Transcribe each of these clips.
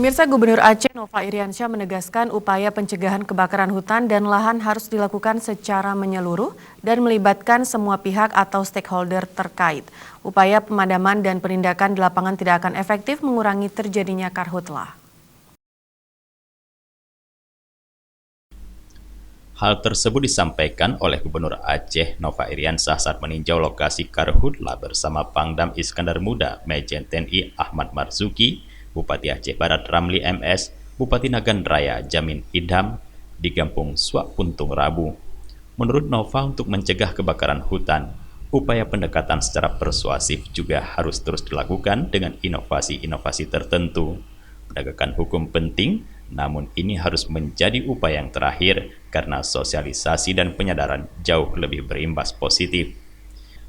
Pemirsa, Gubernur Aceh Nova Iriansyah menegaskan upaya pencegahan kebakaran hutan dan lahan harus dilakukan secara menyeluruh dan melibatkan semua pihak atau stakeholder terkait. Upaya pemadaman dan penindakan di lapangan tidak akan efektif mengurangi terjadinya karhutlah. Hal tersebut disampaikan oleh Gubernur Aceh Nova Iriansyah saat meninjau lokasi karhutlah bersama Pangdam Iskandar Muda Majen TNI Ahmad Marzuki, Bupati Aceh Barat Ramli MS, Bupati Nagan Raya Jamin Idham di Kampung Suak Puntung Rabu. Menurut Nova, untuk mencegah kebakaran hutan, upaya pendekatan secara persuasif juga harus terus dilakukan dengan inovasi-inovasi tertentu. Penegakan hukum penting, namun ini harus menjadi upaya yang terakhir karena sosialisasi dan penyadaran jauh lebih berimbas positif.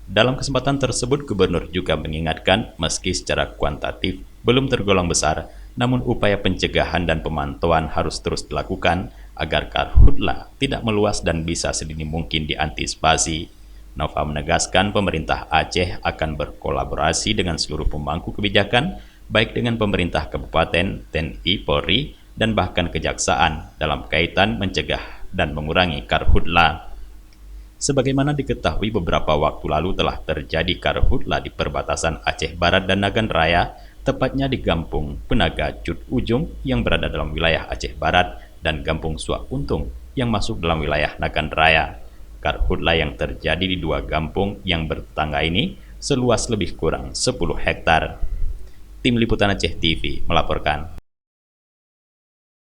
Dalam kesempatan tersebut, Gubernur juga mengingatkan meski secara kuantitatif belum tergolong besar, namun upaya pencegahan dan pemantauan harus terus dilakukan agar karhutlah tidak meluas dan bisa sedini mungkin diantisipasi. Nova menegaskan pemerintah Aceh akan berkolaborasi dengan seluruh pemangku kebijakan, baik dengan pemerintah kabupaten, TNI, Polri, dan bahkan kejaksaan dalam kaitan mencegah dan mengurangi karhutlah. Sebagaimana diketahui beberapa waktu lalu telah terjadi karhutlah di perbatasan Aceh Barat dan Nagan Raya, tepatnya di Kampung Penaga Cut Ujung yang berada dalam wilayah Aceh Barat dan Kampung Suak Puntung yang masuk dalam wilayah Nagan Raya. Karhutlah yang terjadi di dua kampung yang bertetangga ini seluas lebih kurang 10 hektar. Tim Liputan Aceh TV melaporkan.